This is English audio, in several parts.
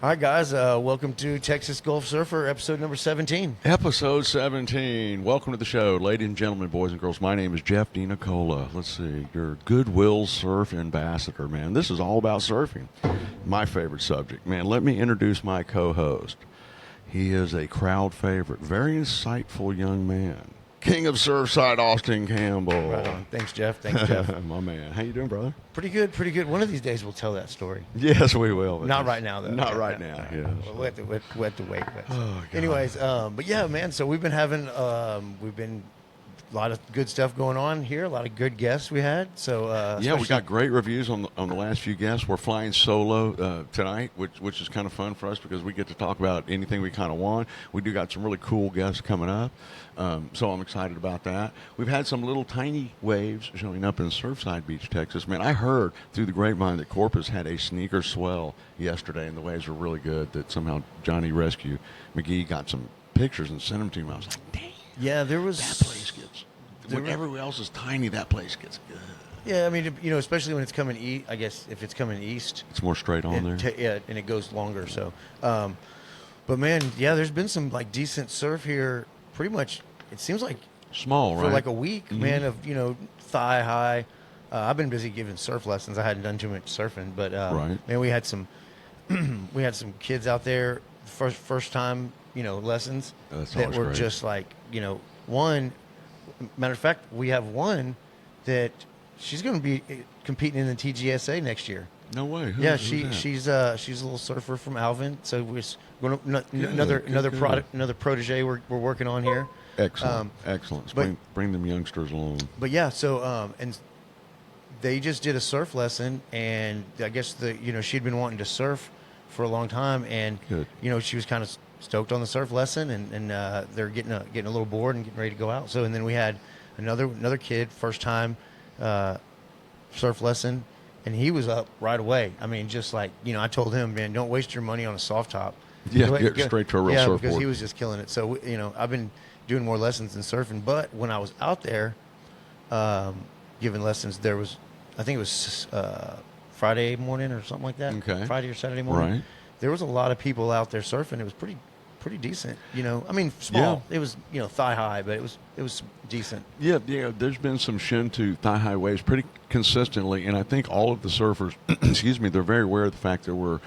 All right, guys. Welcome to Texas Gulf Surfer, episode number 17. Episode 17. Welcome to the show, ladies and gentlemen, boys and girls. My name is Jeff DiNicola. Let's see, your Goodwill Surf Ambassador, man. This is all about surfing. My favorite subject. Man, let me introduce my co-host. He is a crowd favorite, very insightful young man. King of Surfside, Austin Campbell. Right on. Thanks, Jeff. Thanks, Jeff. My man. How you doing, brother? Pretty good, pretty good. One of these days we'll tell that story. Yes, we will. Not right now, though. Not right now, yeah. We'll have to wait. But Oh, God. anyways, but yeah, man. So we've been having, a lot of good stuff going on here. A lot of good guests we had. So yeah, we got great reviews on the last few guests. We're flying solo tonight, which is kind of fun for us because we get to talk about anything we kind of want. We do got some really cool guests coming up, so I'm excited about that. We've had some little tiny waves showing up in Surfside Beach, Texas. Man, I heard through the grapevine that Corpus had a sneaker swell yesterday, and the waves were really good. That somehow Johnny Rescue McGee got some pictures and sent them to me. I was like, dang. Yeah, there was That place gets, when everywhere else is tiny, that place gets good. Yeah, I mean, especially when it's coming east. I guess if it's coming east, It's more straight on there. yeah, and it goes longer. So, but man, yeah, there's been some like decent surf here. Pretty much, it seems like Small, for right? like a week, man, of thigh high. I've been busy giving surf lessons. I hadn't done too much surfing, but Right. man, we had some kids out there first time lessons That's that always were great. just like one. Matter of fact, we have one that she's going to be competing in the TGSA next year. No way. Yeah, who's she's that? a little surfer from Alvin. So we're going to Good, another good. product, another protege we're working on here. Excellent. Excellent. but- Bring them youngsters along. But yeah, so and they just did a surf lesson, and I guess she'd been wanting to surf for a long time, and Good. she was kind of stoked on the surf lesson, and they're getting a little bored and getting ready to go out. So and then we had another kid, first time surf lesson, and he was up right away. I mean, just like I told him, man, don't waste your money on a soft top. Yeah, Go ahead, get straight to a real because surfboard. he was just killing it. So I've been doing more lessons than surfing, but when I was out there giving lessons, there was, I think it was Friday morning or something like that. Okay. Friday or Saturday morning. Right. There was a lot of people out there surfing. It was pretty decent. I mean, small. Yeah. It was thigh high, but it was decent. Yeah, there's been some shin to thigh-high waves pretty consistently, and I think all of the surfers, excuse me, they're very aware of the fact that we're,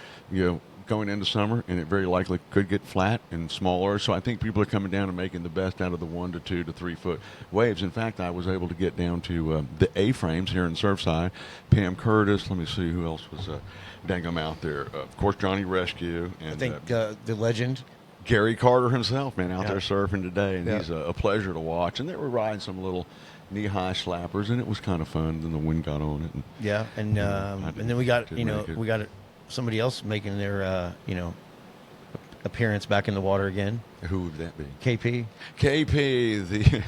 going into summer, and it very likely could get flat and smaller. So I think people are coming down and making the best out of the 1 to 2 to 3 foot waves. In fact, I was able to get down to the A-frames here in Surfside. Pam Curtis, let me see who else was dangum out there. Of course, Johnny Rescue. And, I think the legend. Gary Carter himself, man, out Yeah. there surfing today, and Yeah. he's a pleasure to watch. And they were riding some little knee-high slappers, and it was kind of fun. Then the wind got on it. And Yeah, and and then we got didn't make it. we got somebody else making their appearance back in the water again. who would that be? KP. KP,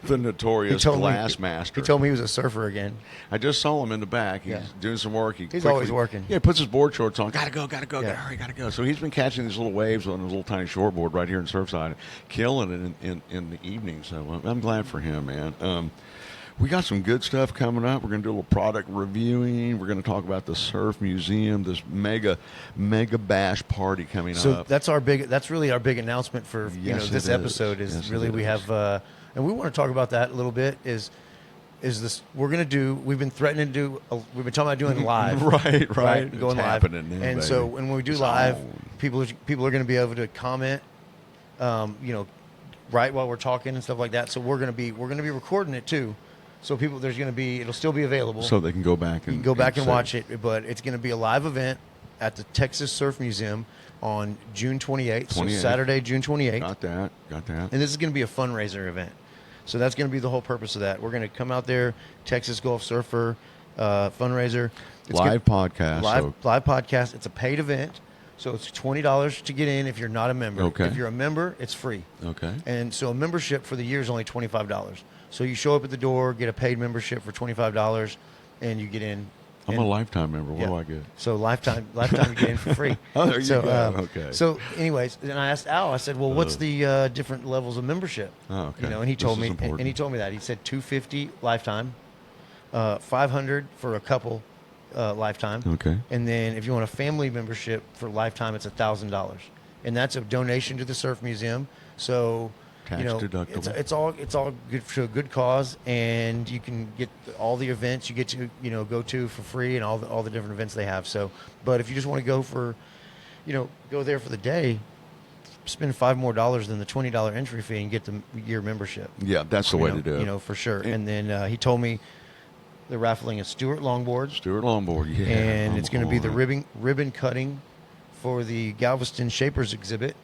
the notorious glass master. He told me he was a surfer again. I just saw him in the back. He's Yeah. doing some work. He's always working. Yeah, he puts his board shorts on. Gotta go, Yeah. gotta hurry, gotta go. So he's been catching these little waves on his little tiny shortboard right here in Surfside, killing it in the evening. So I'm glad for him, man. We got some good stuff coming up. We're going to do a little product reviewing. We're going to talk about the Surf Museum, this mega bash party coming So up. that's really our big announcement for Yes, this it is. episode is Yes, really it we is. have and we want to talk about that a little bit is this we've been threatening to do we've been talking about doing live Right. going It's live happening now, and baby. so when we do It's live on. people are going to be able to comment right while we're talking and stuff like that, so we're going to be recording it too, so it'll still be available, So they can go back and you can go back and say- watch it, but it's going to be a live event at the Texas Surf Museum on June 28th. So 28th. Saturday, June 28th. Got that. And this is going to be a fundraiser event. So that's going to be the whole purpose of that. We're going to come out there, Texas Gulf Surfer fundraiser. It's Live podcast. Live podcast. It's a paid event. So it's $20 to get in if you're not a member. Okay. If you're a member, it's free. Okay. And so a membership for the year is only $25. So you show up at the door, get a paid membership for $25, and you get in. I'm a lifetime member. What Yeah. do I get? So lifetime you get in for free. Oh, there you so, go. Okay. So, anyways, and I asked Al. I said, "Well, what's the different levels of membership?" Oh, okay. And he This told is me, important. that he said $250 lifetime, $500 for a couple, lifetime. Okay. And then if you want a family membership for lifetime, it's $1,000, and that's a donation to the Surf Museum. So Tax deductible. It's all good for a good cause, and you can get all the events you get to go to for free, and all the different events they have. So, but if you just want to go there for the day, spend $5 more than the $20 entry fee and get the year membership. Yeah, that's the way to do it. For sure. And then he told me they're raffling a Stewart longboard. Stewart longboard, yeah. And it's going to be the ribbon cutting for the Galveston Shapers exhibit.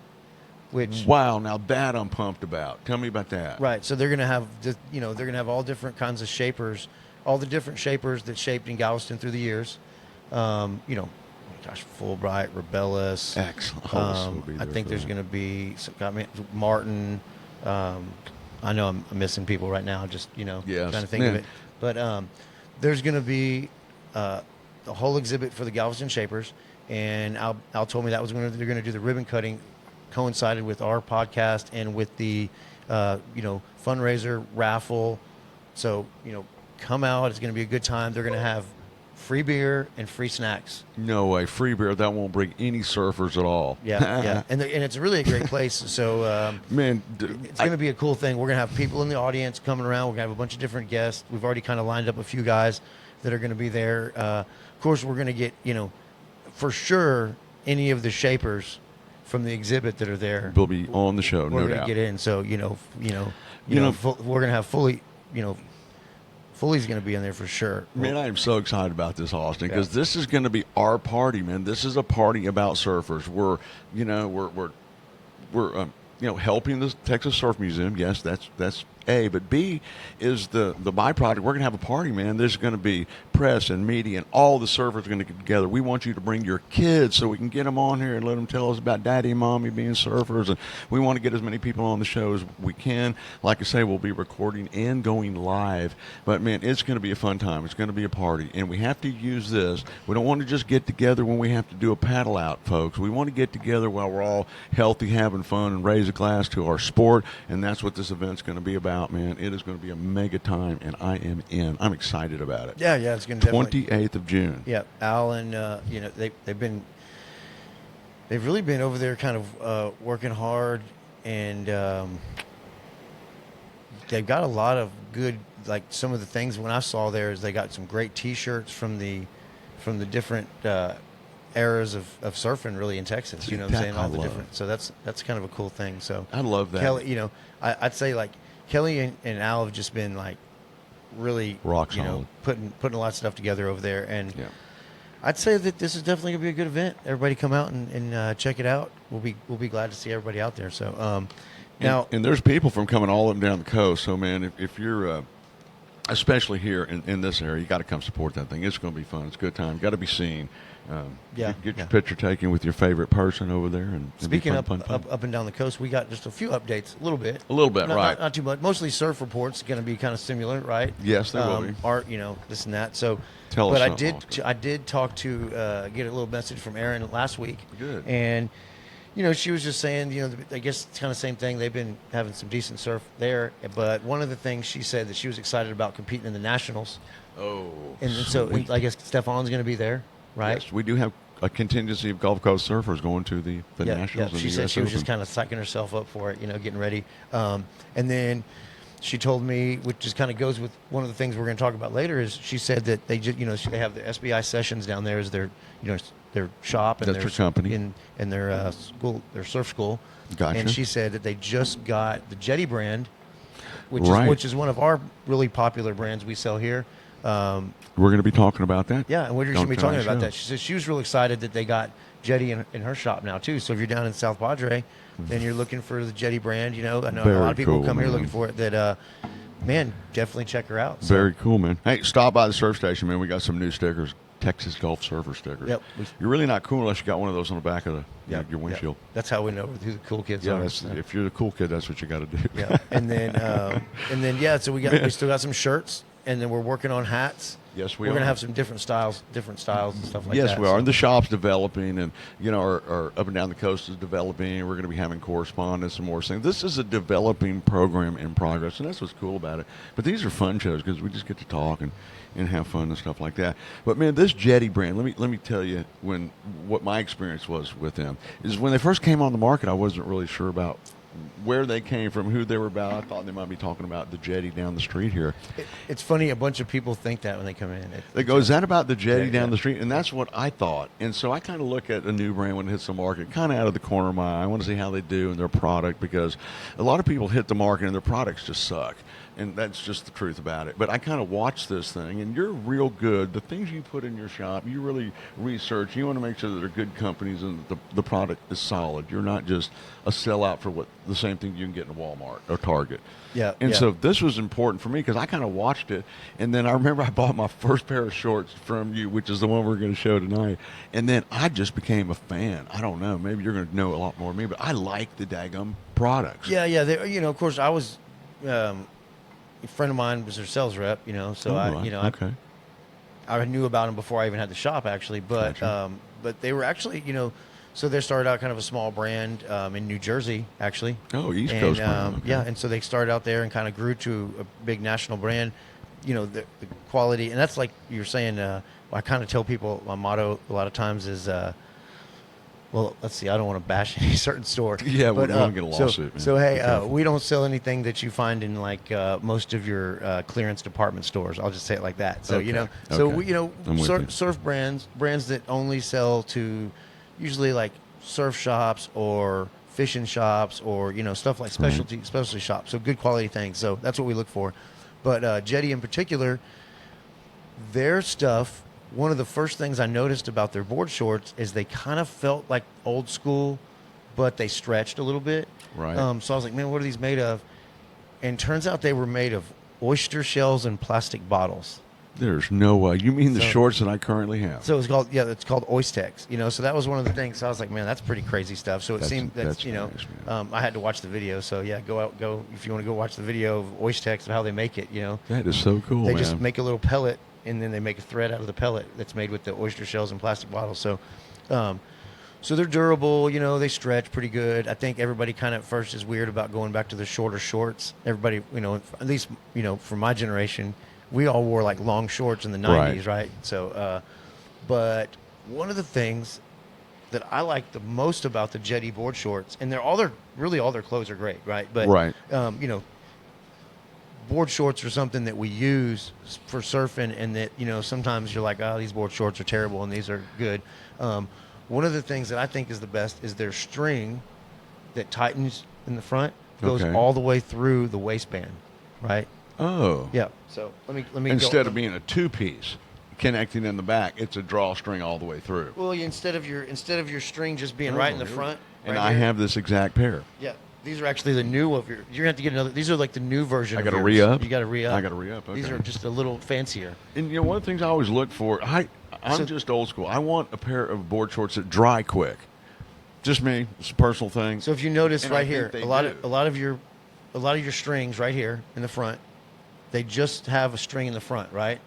Which wow, now that I'm pumped about. Tell me about that. Right, so they're going to have they're going to have all different kinds of shapers, all the different shapers that shaped in Galveston through the years. Fulbright, Rebellis. Excellent. I think there's going to be Martin. I know I'm missing people right now. Just trying to think of it. But there's going to be a whole exhibit for the Galveston Shapers, and Al told me they're going to do the ribbon cutting, coincided with our podcast and with the fundraiser raffle. So come out. It's going to be a good time. They're going to have free beer and free snacks. No way, free beer. That won't bring any surfers at all. Yeah, and it's really a great place. So man, it's going to be a cool thing. We're going to have people in the audience coming around. We're going to have a bunch of different guests. We've already kind of lined up a few guys that are going to be there. Of course, we're going to get for sure any of the shapers from the exhibit that are there will be on the show. We're No going doubt. to get in. So we're going to have Fully's going to be in there for sure. Man, I am so excited about this, Austin, because this is going to be our party, man. This is a party about surfers. We're helping the Texas Surf Museum. Yes, that's A, but B is the byproduct. We're going to have a party, man. There's going to be press and media, and all the surfers are going to get together. We want you to bring your kids so we can get them on here and let them tell us about daddy and mommy being surfers. And we want to get as many people on the show as we can. Like I say, we'll be recording and going live. But, man, it's going to be a fun time. It's going to be a party. And we have to use this. We don't want to just get together when we have to do a paddle out, folks. We want to get together while we're all healthy, having fun, and raise a glass to our sport. And that's what this event's going to be about, man. It is going to be a mega time, and I am in. I'm excited about it. Yeah, it's going to 28th of June. Yeah, Al and they've really been over there, kind of working hard, and they've got a lot of good. Like some of the things when I saw there is they got some great T-shirts from the different eras of surfing, really, in Texas. You know what I'm saying? All the different. So that's kind of a cool thing. So I love that. Kelly, I'd say like Kelly and Al have just been like really rock solid, putting a lot of stuff together over there, and I'd say that this is definitely gonna be a good event. Everybody come out and check it out. We'll be glad to see everybody out there. So now, and there's people from coming all up and down the coast. So man, if you're especially here in this area, you got to come support that thing. It's going to be fun. It's a good time. Got to be seen. Get your picture taken with your favorite person over there. And speaking fun. Up and down the coast, we got just a few updates, a little bit, right? Not too much. Mostly surf reports. Going to be kind of similar, right? Yes, they will be. Art, this and that. So, tell us. But I did talk to get a little message from Erin last week. Good. And she was just saying, I guess it's kind of the same thing. They've been having some decent surf there, but one of the things she said that she was excited about competing in the Nationals. Oh, and so I guess Stefan's going to be there. Right. Yes, we do have a contingency of Gulf Coast surfers going to the Nationals. Yeah. She said she was just kind of psyching herself up for it, getting ready. And then she told me, which just kind of goes with one of the things we're going to talk about later, is she said that they just, they have the SBI Sessions down there as their, their shop and their company and their school, their surf school. Gotcha. And she said that they just got the Jetty brand, which is one of our really popular brands we sell here. We're going to be talking about that. Yeah, and we're going to be talking about that. She said she was real excited that they got Jetty in her shop now too. So if you're down in South Padre, then you're looking for the Jetty brand. I know a lot of people come here looking for it. That man, definitely check her out. So. Very cool, man. Hey, stop by the surf station, man. We got some new stickers, Texas Gulf Surfer stickers. Yep. You're really not cool unless you got one of those on the back of your windshield. Yep. That's how we know who the cool kids are. If you're the cool kid, that's what you got to do. Yeah, and then so we still got some shirts. and then we're working on hats. Yes, we're going to have some different styles and stuff like that. Yes, we are. So- And the shop's developing, and our up and down the coast is developing. We're going to be having correspondence and more things. This is a developing program in progress, and that's what's cool about it. But these are fun shows because we just get to talk and have fun and stuff like that. But man, this Jetty brand, let me tell you what my experience was with them is when they first came on the market. I wasn't really sure about where they came from, who they were about. I thought they might be talking about the Jetty down the street here. It's funny. A bunch of people think that when they come in. They go, is that about the Jetty Yeah, down yeah. the street? And that's what I thought. And so I kind of look at a new brand when it hits the market, kind of out of the corner of my eye. I want to see how they do in their product because a lot of people hit the market and their products just suck. And that's just the truth about it. But I kind of watch this thing, and you're real good. The things you put in your shop, you really research. You want to make sure that they're good companies and the product is solid. You're not just a sellout for the same thing you can get in a Walmart or Target. Yeah. And yeah. so this was important for me because I kind of watched it. And then I remember I bought my first pair of shorts from you, which is the one we're going to show tonight. And then I just became a fan. I don't know. Maybe you're going to know a lot more than me, but I like the daggum products. Yeah. Of course, I was. A friend of mine was their sales rep, so Okay. I knew about them before I even had the shop actually, but Gotcha. but they were actually, so they started out kind of a small brand in New Jersey actually. Oh, East And, Coast brand. Okay. Yeah, and so they started out there and kind of grew to a big national brand. The quality, and that's like you're saying. I kind of tell people my motto a lot of times is. Well, let's see. I don't want to bash any certain store. Yeah, we but, don't want to get a lawsuit. Man. So Be hey, careful. we don't sell anything that you find in like most of your clearance department stores. I'll just say it like that. So Okay. so Okay. we, I'm with you. surf brands that only sell to usually like surf shops or fishing shops or stuff like specialty shops. So good quality things. So that's what we look for. But Jetty in particular, their stuff. One of the first things I noticed about their board shorts is they kind of felt like old school, but they stretched a little bit. Right. So I was like, man, what are these made of? And turns out they were made of oyster shells and plastic bottles. There's no way. You mean the So- shorts that I currently have? So it's called Oystex. So that was one of the things. So I was like, man, that's pretty crazy stuff. So it seemed that's that's nice, man. I had to watch the video. So yeah, go if you want to go watch the video of Oystex and how they make it. That is so cool, They man. just make a little pellet, and then they make a thread out of the pellet that's made with the oyster shells and plastic bottles. So, so they're durable. They stretch pretty good. I think everybody kind of at first is weird about going back to the shorter shorts. Everybody, at least from my generation, we all wore like long shorts in the '90s, right? So, but one of the things that I like the most about the Jetty board shorts, and all their clothes are great, right? But Right. Board shorts are something that we use for surfing, and that sometimes you're like, oh, these board shorts are terrible and these are good. One of the things that I think is the best is their string that tightens in the front goes Okay. all the way through the waistband, right? Oh. Yeah. So let me Instead go, of being a two-piece connecting in the back, it's a drawstring all the way through. well, instead of your string just being right in the front, And right I here. have this exact pair. Yeah. These are actually the new of your. You're gonna have to get another. These are like the new version. I of got to yours. re-up? You got to re-up. I got to re-up, These okay. are just a little fancier. And one of the things I always look for, I'm So- just old school. I want a pair of board shorts that dry quick. Just me. It's a personal thing. So if you notice And I right think here, they a lot do. of your strings right here in the front, they just have a string in the front, right?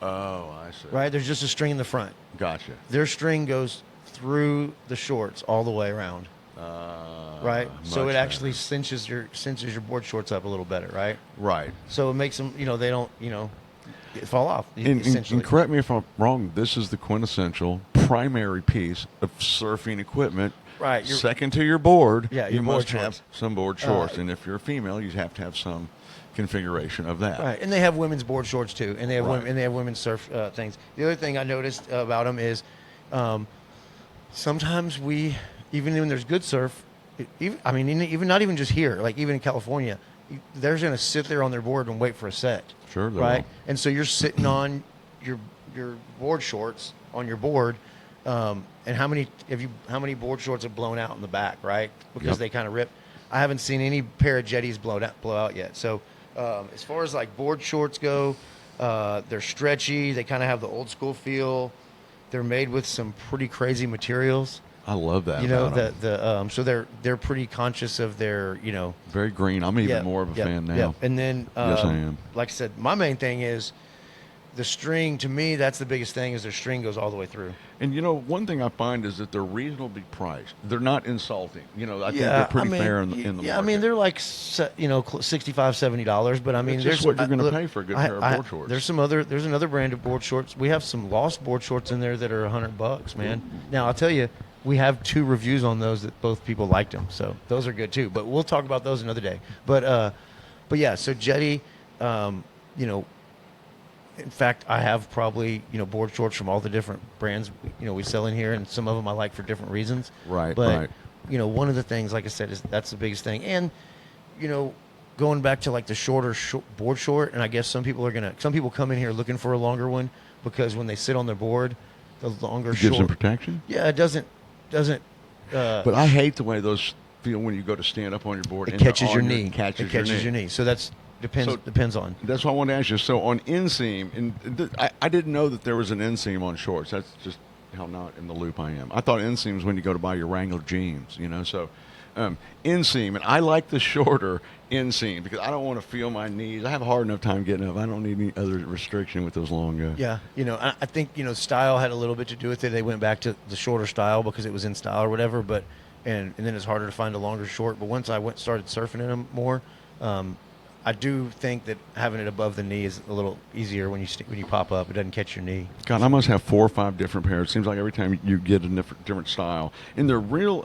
Oh, I see. Right. There's just a string in the front. Gotcha. Their string goes through the shorts all the way around. Right. So much it actually better. cinches your board shorts up a little better, right? Right. So it makes them, they don't, fall off. And essentially. correct me if I'm wrong, this is the quintessential primary piece of surfing equipment. Right, you're- Second to your board, Yeah, you your board must have shorts. some board shorts. And if you're a female, you have to have some configuration of that. Right, and they have women's board shorts too, and they have Right. women's surf things. The other thing I noticed about them is sometimes even when there's good surf, even not even just here, like even in California, they're going to sit there on their board and wait for a set. Sure, they right. will. And so you're sitting on your board shorts on your board, and how many board shorts have blown out in the back, right? Because Yep. they kind of rip. I haven't seen any pair of jetties blow out yet. So as far as like board shorts go, they're stretchy. They kind of have the old school feel. They're made with some pretty crazy materials. I love that. You know, about 'em. so they're pretty conscious of their, you know. Very green. I'm even more of a fan now. Yeah. And then, Yes, I am. like I said, my main thing is the string. To me, that's the biggest thing, is their string goes all the way through. And you know, one thing I find is that they're reasonably priced. They're not insulting. You know, I think Yeah, they're pretty I mean, fair in the market. yeah, I mean, they're like, $65-$70, but I mean, It's just what you're going to pay for a good pair of board shorts. There's another brand of board shorts. We have some Lost board shorts in there that are $100, man. Now I'll tell you, we have 2 reviews on those that both people liked them, so those are good too. But we'll talk about those another day. But yeah, so Jetty, you know. In fact, I have probably, you know, board shorts from all the different brands, you know, we sell in here, and some of them I like for different reasons. Right, But, right. you know, one of the things, like I said, is that's the biggest thing. And, you know, going back to like the shorter board short, and I guess some people come in here looking for a longer one, because when they sit on their board, the longer It gives them short. protection. Yeah, it doesn't. But I hate the way those feel when you go to stand up on your board. It and they're catches on your knee. Catches It catches your knee. So that's depends on. That's what I wanted to ask you. So on inseam, and I didn't know that there was an inseam on shorts. That's just how not in the loop I am. I thought inseams when you go to buy your Wrangler jeans, you know. So inseam, and I like the shorter inseam because I don't want to feel my knees. I have a hard enough time getting up. I don't need any other restriction with those long guys. Yeah, you know, I think, you know, style had a little bit to do with it. They went back to the shorter style because it was in style or whatever. But and then it's harder to find a longer short. But once I started surfing in them more. I do think that having it above the knee is a little easier when you pop up. It doesn't catch your knee. God, I must have 4 or 5 different pairs. It seems like every time you get a different style. And they're real,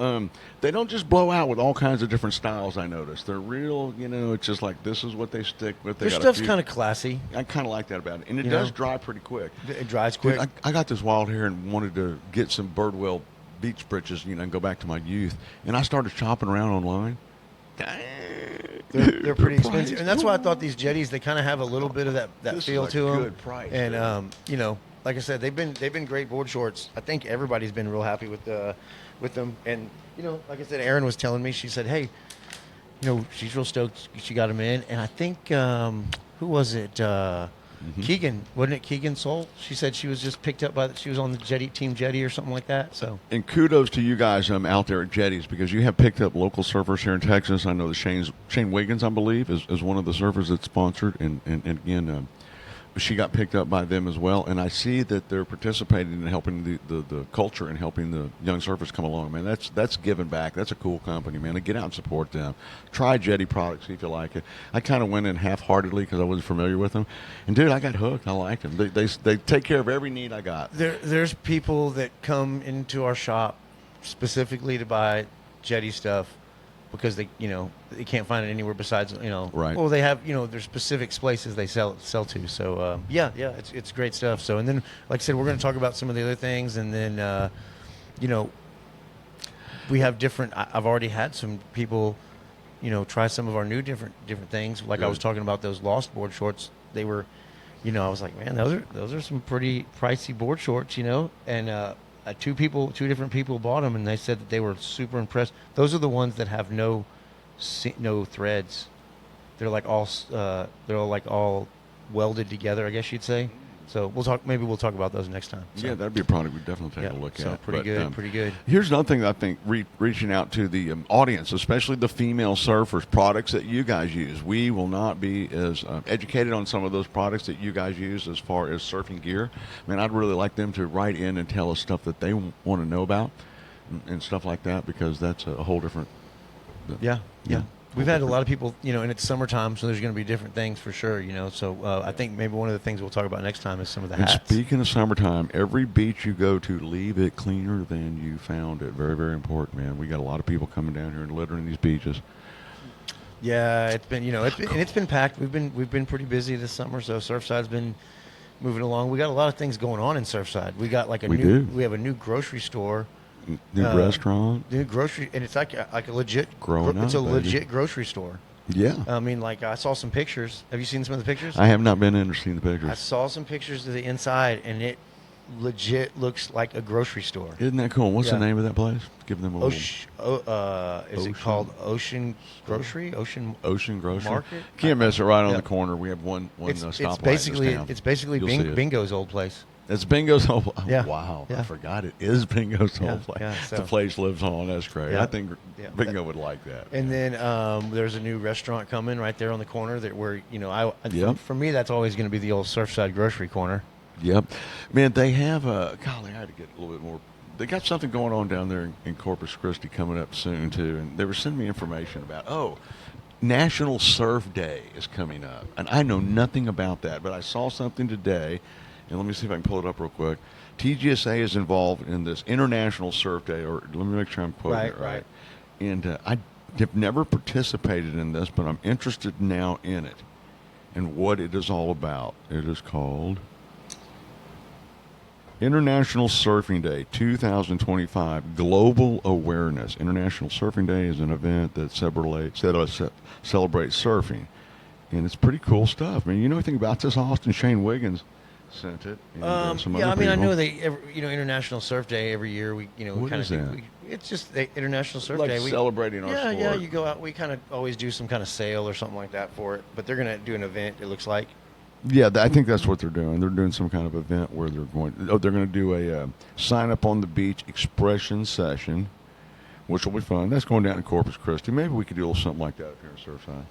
they don't just blow out with all kinds of different styles, I noticed. They're real, you know, it's just like this is what they stick with. Their stuff's kind of classy. I kind of like that about it. And it You does know? dry pretty quick. It dries quick. Dude, I got this wild hair and wanted to get some Birdwell beach breeches, you know, and go back to my youth. And I started shopping around online. They're pretty expensive, and that's why I thought these Jetties, they kind of have a little bit of that This feel is a to them. good price, and you know, like I said, they've been great board shorts. I think everybody's been real happy with them. And you know, like I said, Erin was telling me, she said, hey, you know, she's real stoked she got them in, and I think who was it? Keegan, wasn't it Keegan Soul? She said she was just picked up she was on the Jetty Team Jetty or something like that. So, and kudos to you guys out there at Jetties because you have picked up local surfers here in Texas. I know that Shane Wiggins, I believe, is one of the surfers that's sponsored, and again, she got picked up by them as well. And I see that they're participating in helping the culture and helping the young surfers come along. Man, that's giving back. That's a cool company, man. Get out and support them. Try Jetty products, see if you like it. I kind of went in half-heartedly because I wasn't familiar with them. And, dude, I got hooked. I liked them. They take care of every need I got. there's people that come into our shop specifically to buy Jetty stuff because they can't find it anywhere besides, you know. Right. Well, they have, you know, there's specific places they sell to. So yeah, it's great stuff. So, and then, like I said, we're going to talk about some of the other things, and then you know, we have different. I've already had some people, you know, try some of our new different things. Like I was talking about those Lost board shorts. They were, you know, I was like, man, those are some pretty pricey board shorts, you know, and. 2 different people bought them, and they said that they were super impressed. Those are the ones that have no threads. They're like all welded together, I guess you'd say. So maybe we'll talk about those next time. So, Yeah, that'd be a product we'd definitely take a look so at. pretty good. Here's another thing that I think reaching out to the audience, especially the female surfers, products that you guys use. We will not be as educated on some of those products that you guys use as far as surfing gear. Man, I'd really like them to write in and tell us stuff that they want to know about and stuff like that because that's a whole different. Yeah. We've had a lot of people, you know, and it's summertime, so there's going to be different things for sure, you know. So I think maybe one of the things we'll talk about next time is some of the hats. And speaking of summertime, every beach you go to, leave it cleaner than you found it. Very, very important, man. We got a lot of people coming down here and littering these beaches. Yeah, it's been, you know, it's been packed. We've been pretty busy this summer, so Surfside's been moving along. We got a lot of things going on in Surfside. We got like we have a new grocery store. New restaurant, new grocery, and it's like a legit. Legit grocery store. Yeah, I mean, like I saw some pictures. Have you seen some of the pictures? I have not been in or seen the pictures. I saw some pictures of the inside, and it legit looks like a grocery store. Isn't that cool? What's the name of that place? Give them a little. Is it called Ocean Grocery? Ocean Grocery Market? Can't miss it right on the corner. We have one It's stoplight. basically Bingo's old place. It's Bingo's home. Oh, Yeah. wow. Yeah. I forgot it is Bingo's home place. Yeah, so- The place lives on. That's great. Yeah. I think Yeah. Bingo would like that. And then there's a new restaurant coming right there on the corner that where Yep. for me that's always going to be the old Surfside Grocery Corner. Yep. Man, they have golly, I had to get a little bit more. They got something going on down there in Corpus Christi coming up soon, too. And they were sending me information about, National Surf Day is coming up. And I know nothing about that, but I saw something today. And let me see if I can pull it up real quick. TGSA is involved in this International Surf Day, or let me make sure I'm quoting it right. And I have never participated in this, but I'm interested now in it and what it is all about. It is called International Surfing Day 2025 Global Awareness. International Surfing Day is an event that celebrates surfing, and it's pretty cool stuff. I mean, you know anything about this, Austin? Shane Wiggins sent it. And, some other I mean, I people. know International Surf Day every year. We What kind is of that? it's just the International Surf Like Day. celebrating our sport. Yeah, you go out. We kind of always do some kind of sale or something like that for it. But they're going to do an event. It looks like. Yeah, I think that's what they're doing. They're doing some kind of event where they're going to do a sign up on the beach expression session, which will be fun. That's going down in Corpus Christi. Maybe we could do a little something like that up here in Surfside.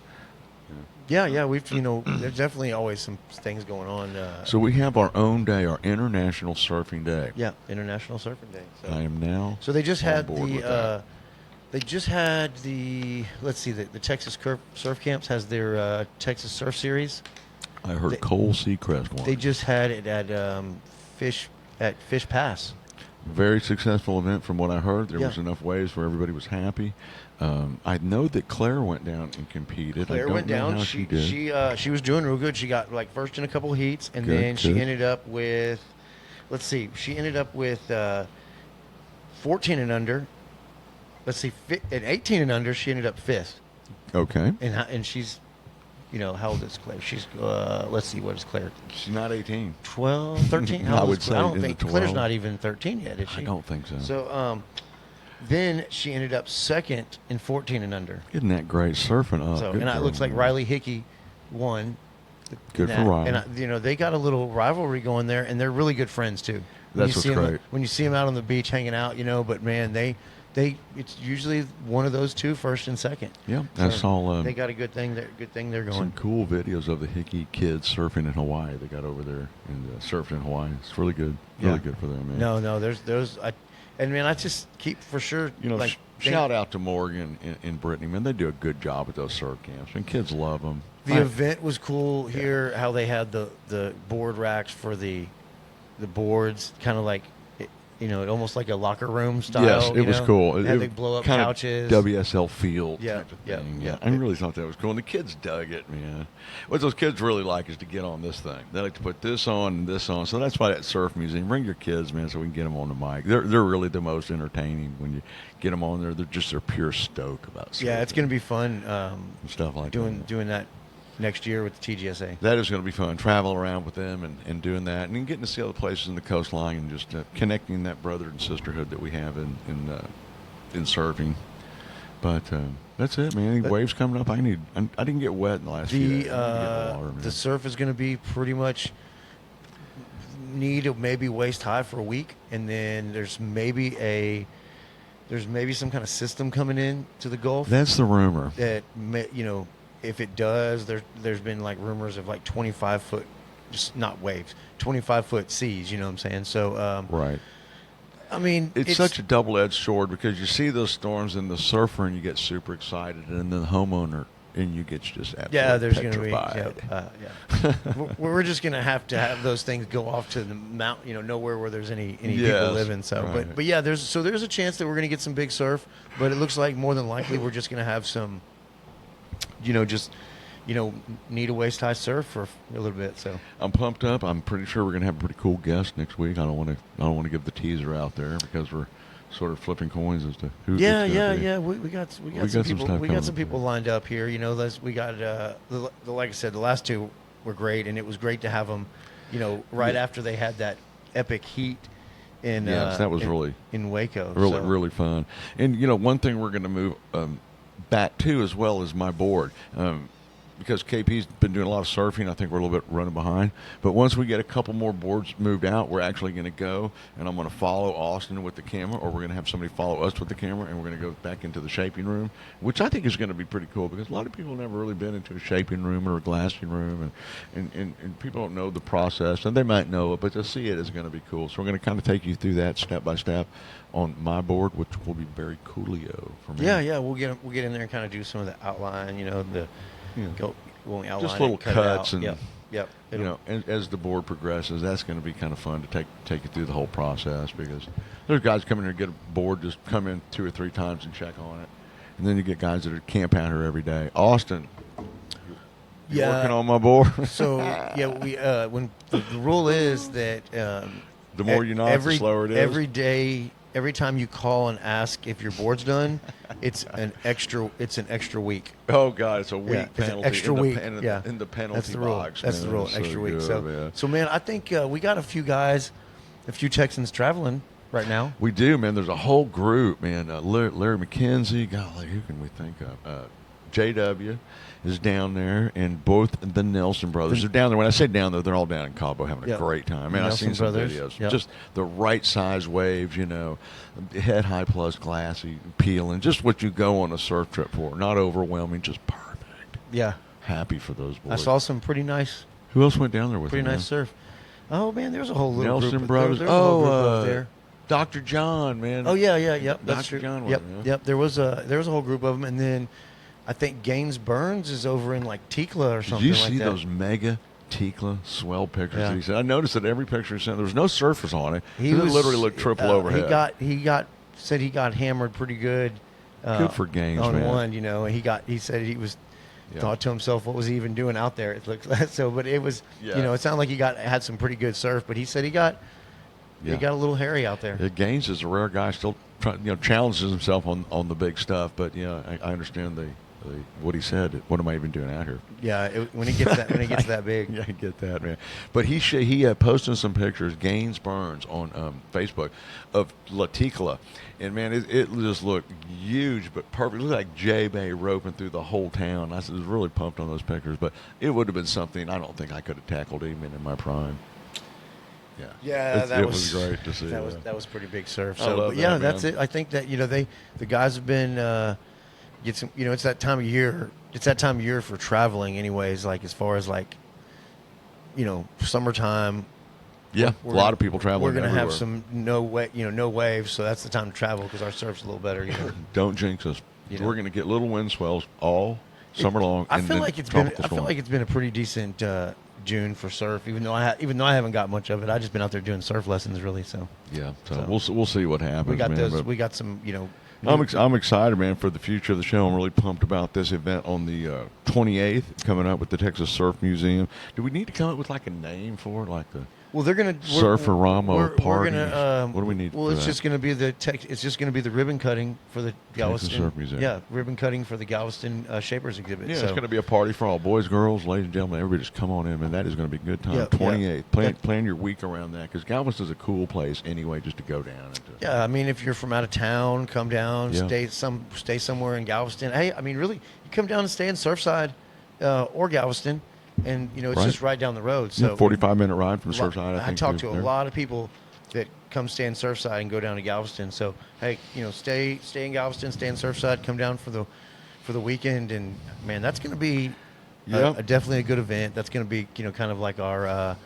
Yeah, we've there's definitely always some things going on. So we have our own day, our International Surfing Day. Yeah, International Surfing Day. So. I am now. So they just on had board with that. let's see, the Texas Surf Camps has their Texas Surf Series. I heard Cole Seacrest won. They just had it at Fish Pass. Very successful event from what I heard. There Yeah. was enough waves where everybody was happy. I know that Claire went down and competed. Claire I don't went know down. how she did. She was doing real good. She got like first in a couple of heats, and Good, then she good. ended up with, let's see, she ended up with 14 and under. Let's see, at 18 and under, she ended up fifth. Okay. And she's, how old is Claire? She's let's see, what is Claire? She's not 18. 12, 13. How I old would is Claire? I say don't in the think Claire's 12. not even 13 yet, is she? I don't think so. So then she ended up second in 14 and under. Isn't that great? Surfing up. So Good and it girl, looks like man. Riley Hickey won. Good for that. Riley. And they got a little rivalry going there, and they're really good friends too. When That's you what's see 'em- great. when you see them out on the beach hanging out, but man, it's usually one of those two, first and second. Yeah, that's So all. They got a good thing. They're Some going. cool videos of the Hickey kids surfing in Hawaii. They got over there and surfed in Hawaii. It's really good. Really Yeah. good for them, man. No, there's I just keep for sure. Like, shout out to Morgan and Brittany, man. They do a good job at those surf camps, and kids love them. The event was cool here. How they had the board racks for the boards, kind of like almost like a locker room style. Yes, it was cool. They had the blow up kinda couches. WSL field Yeah, type of yeah, thing. yeah. I really thought that was cool. And the kids dug it, man. What those kids really like is to get on this thing. They like to put this on and this on. So that's why that surf museum. Bring your kids, man, so we can get them on the mic. They're really the most entertaining when you get them on there. They're pure stoke about surfing. Yeah, it's going to be fun. and stuff like that. Doing that next year with the TGSA. That is going to be fun. Travel around with them and doing that, and then getting to see other places in the coastline, and just connecting that brother and sisterhood that we have in surfing. But that's it, man. Any waves coming up? I didn't get wet in the last few days. I didn't get in the water, man. The surf is going to be pretty much maybe waist high for a week, and then there's maybe some kind of system coming in to the Gulf. That's the rumor. That if it does, there's been like rumors of like 25-foot, just not waves, 25-foot seas. You know what I'm saying? So Right. I mean, It's such a double-edged sword because you see those storms and the surfer and you get super excited, and then the homeowner and you get just absolutely there's going to be petrified. we're just going to have those things go off to the mountain, nowhere where there's any people Yes, living. So, right. but yeah, there's a chance that we're going to get some big surf, but it looks like more than likely we're just going to have some, need a waist high surf for a little bit. So I'm pumped up. I'm pretty sure we're going to have a pretty cool guest next week. I don't want to give the teaser out there because we're sort of flipping coins as to who. Yeah. We got some people. stuff We got coming. some people lined up here. We got like I said, the last two were great, and it was great to have them. Right after they had that epic heat in. Yes, that was really in Waco. really fun. And one thing we're going to move back to as well as my board. because KP's been doing a lot of surfing. I think we're a little bit running behind. But once we get a couple more boards moved out, we're actually going to go, and I'm going to follow Austin with the camera, or we're going to have somebody follow us with the camera, and we're going to go back into the shaping room, which I think is going to be pretty cool because a lot of people have never really been into a shaping room or a glassing room, and people don't know the process, and they might know it, but to see it is going to be cool. So we're going to kind of take you through that step by step on my board, which will be very coolio for me. Yeah, we'll get in there and kind of do some of the outline, go when we outline just little it, cut cuts it out. and Yep. and as the board progresses, that's going to be kind of fun to take you through the whole process because there's guys come in here and get a board, just come in 2 or 3 times and check on it, and then you get guys that are camp out here every day. Austin, you working on my board? So we when the rule is that the more you knock, the slower it is. Every day. Every time you call and ask if your board's done, it's an extra week. Oh God, it's a week It's penalty. an extra week. In the penalty That's the rule. box. That's man. the rule. That's Extra week. good, So man, I think we got a few guys, a few Texans traveling right now. We do, man. There's a whole group, man. Larry McKenzie. Golly, who can we think of? JW is down there, and both the Nelson brothers are down there. When I say down there, they're all down in Cabo having a great time. Man, I've seen some videos. Yep. Just the right size waves, head high plus glassy, peeling. Just what you go on a surf trip for. Not overwhelming, just perfect. Yeah. Happy for those boys. I saw some pretty nice. Who else went down there with pretty them? nice surf. Oh man, there's a whole little Nelson group. brothers. There's a whole group up there. Dr. John, man. Oh yeah, yep. That's Dr. true. John. Yep. There was a whole group of them, and then I think Gaines Burns is over in like Tikla or something like that. Did you see those mega Tikla swell pictures Yeah. that he sent? I noticed that every picture he sent, there was no surface on it. He It was literally looked triple overhead. He got hammered pretty good. Good for Gaines, on man. one, and he said he was thought to himself, what was he even doing out there? It looks like so, but it was it sounded like he had some pretty good surf, but he said he got a little hairy out there. Yeah, Gaines is a rare guy, still challenges himself on the big stuff, but I understand what he said. What am I even doing out here? Yeah, when he gets that big. Yeah, I get that, man. But he posted some pictures, Gaines Burns on Facebook of La Tikla, and man, it just looked huge but perfect. It looked like J-Bay roping through the whole town. I was really pumped on those pictures, but it would have been something I don't think I could have tackled even in my prime. Yeah, it was great to see. That was pretty big surf. I So, love but that, that's man. it. I think that the guys have been get some. It's that time of year. It's that time of year for traveling, anyways. Like as far as summertime. Yeah, a lot of people traveling. We're going to everywhere. have some no waves, so that's the time to travel because our surf's a little better. Don't jinx us. You know. We're going to get little wind swells all summer long. I feel like it's been a pretty decent June for surf, even though I haven't got much of it. I've just been out there doing surf lessons, really. So we'll see what happens. We got man, we got some I'm excited, man, for the future of the show. I'm really pumped about this event on the 28th coming up with the Texas Surf Museum. Do we need to come up with like a name for it, like the they're gonna Surfer-rama party? What do we need? Well, it's just gonna be the ribbon cutting for the Galveston Surf Museum. Yeah, ribbon cutting for the Galveston Shapers exhibit. Yeah, so. it's going to be a party for all boys, girls, ladies and gentlemen. Everybody just come on in, man. That is going to be a good time. Yeah, 28th. Plan your week around that because Galveston is a cool place anyway, just to go down. Yeah, I mean, if you're from out of town, come down, Yeah. stay somewhere in Galveston. Hey, I mean, really, you come down and stay in Surfside or Galveston, and it's just right down the road. So 45-minute ride from Surfside. I think talked to a lot of people that come stay in Surfside and go down to Galveston. So hey, stay in Galveston, stay in Surfside, come down for the weekend, and man, that's going to be definitely a good event. That's going to be kind of like our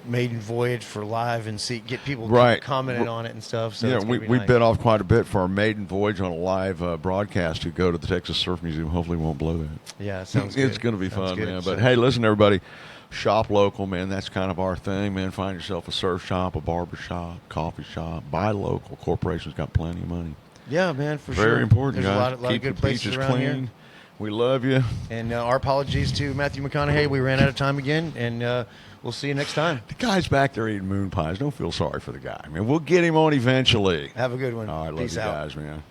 maiden voyage for live and get people commenting on it and stuff. So we bit off quite a bit for our maiden voyage on a live broadcast to go to the Texas Surf Museum. Hopefully, we won't blow that. Yeah, it sounds good. It's going to be fun, good. man. But hey, listen, everybody, shop local, man. That's kind of our thing, man. Find yourself a surf shop, a barber shop, coffee shop. Buy local. Corporations got plenty of money. Yeah, man, for sure. Very important, There's guys. a lot Keep of good the places beaches around clean. here. We love you. And our apologies to Matthew McConaughey. We ran out of time again, and we'll see you next time. The guy's back there eating moon pies. Don't feel sorry for the guy, man. We'll get him on eventually. Have a good one. All right, love Peace you out. guys, man.